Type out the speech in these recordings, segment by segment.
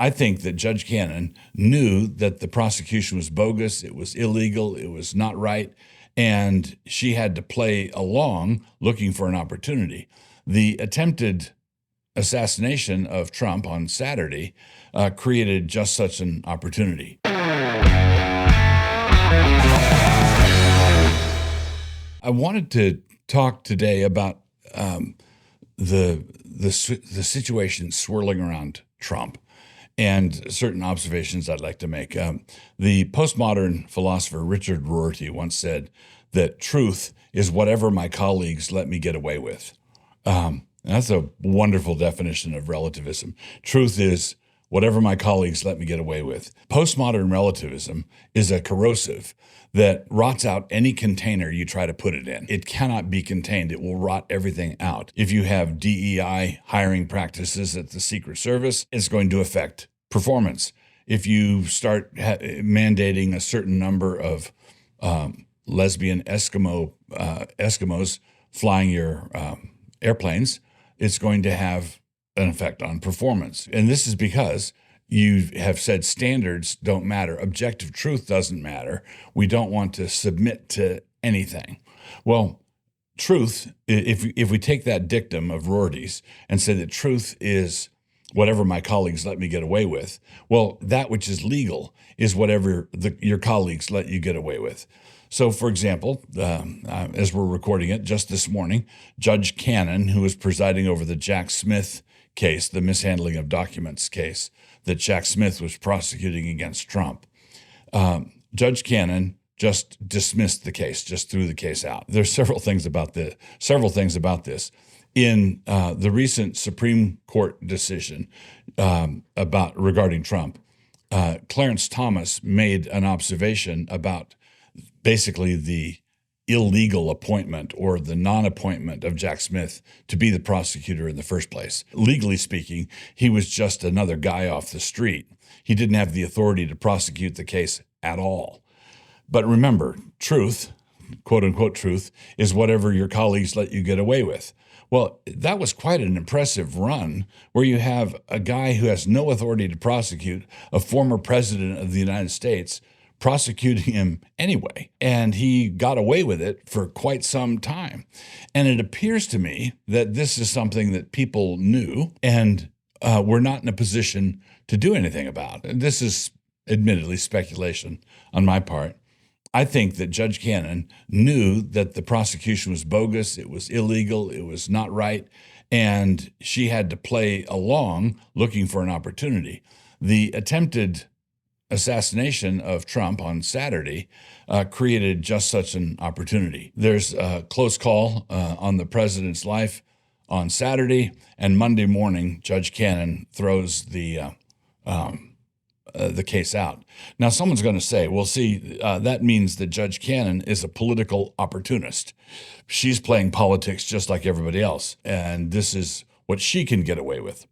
I think that Judge Cannon knew that the prosecution was bogus, it was illegal, it was not right, and she had to play along looking for an opportunity. The attempted assassination of Trump on Saturday created just such an opportunity. I wanted to talk today about the situation swirling around Trump and certain observations I'd like to make. The postmodern philosopher Richard Rorty once said that truth is whatever my colleagues let me get away with. That's a wonderful definition of relativism. Truth is whatever my colleagues let me get away with. Postmodern relativism is a corrosive that rots out any container you try to put it in. It cannot be contained. It will rot everything out. If you have DEI hiring practices at the Secret Service, it's going to affect performance. If you start mandating a certain number of lesbian Eskimos flying your airplanes, it's going to have an effect on performance. And this is because you have said standards don't matter. Objective truth doesn't matter. We don't want to submit to anything. Well, truth, if we take that dictum of Rorty's and say that truth is whatever my colleagues let me get away with, well, that which is legal is whatever your colleagues let you get away with. So, for example, as we're recording it just this morning, Judge Cannon, who was presiding over the Jack Smith case, the mishandling of documents case that Jack Smith was prosecuting against Trump, Judge Cannon just dismissed the case, just threw the case out. There's several things about this. In the recent Supreme Court decision regarding Trump, Clarence Thomas made an observation about basically the illegal appointment or the non-appointment of Jack Smith to be the prosecutor in the first place. Legally speaking, he was just another guy off the street. He didn't have the authority to prosecute the case at all. But remember, truth, quote unquote truth, is whatever your colleagues let you get away with. Well, that was quite an impressive run where you have a guy who has no authority to prosecute, a former president of the United States, prosecuting him anyway. And he got away with it for quite some time. And it appears to me that this is something that people knew and were not in a position to do anything about. This is admittedly speculation on my part. I think that Judge Cannon knew that the prosecution was bogus, it was illegal, it was not right, and she had to play along looking for an opportunity. The attempted assassination of Trump on Saturday created just such an opportunity. There's a close call on the president's life on Saturday, and Monday morning, Judge Cannon throws the case out. Now, someone's going to say, well, see, that means that Judge Cannon is a political opportunist. She's playing politics just like everybody else, and this is what she can get away with.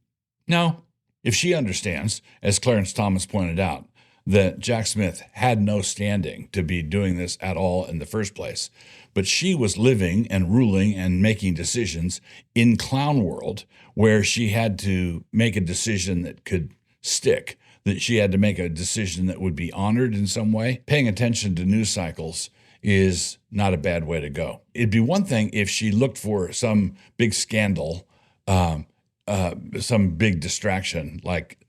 Now, if she understands, as Clarence Thomas pointed out, that Jack Smith had no standing to be doing this at all in the first place, but she was living and ruling and making decisions in clown world where she had to make a decision that could stick, that she had to make a decision that would be honored in some way. Paying attention to news cycles is not a bad way to go. It'd be one thing if she looked for some big scandal, some big distraction, like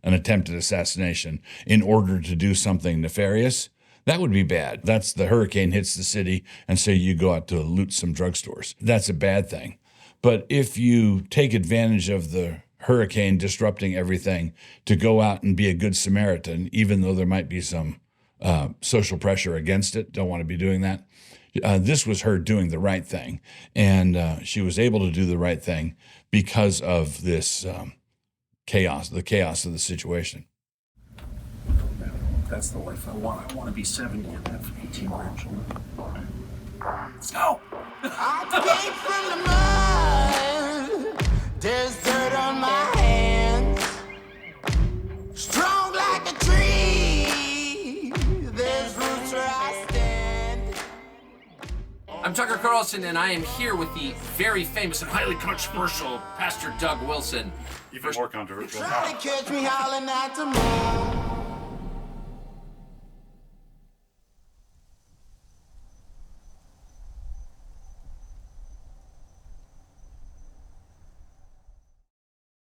an attempted assassination, in order to do something nefarious. That would be bad. That's the hurricane hits the city, and so you go out to loot some drugstores. That's a bad thing. But if you take advantage of the hurricane disrupting everything to go out and be a good Samaritan, even though there might be some social pressure against it, don't want to be doing that. This was her doing the right thing. And she was able to do the right thing because of this chaos, the chaos of the situation. That's the life I want. I want to be 70 and have 18 grandchildren. Let's go! I came from the mud. There's dirt on my hands. Strong like a tree. There's roots where I stand. I'm Tucker Carlson, and I am here with the very famous and highly controversial Pastor Doug Wilson. Even more controversial. Try to catch me howling at the moon.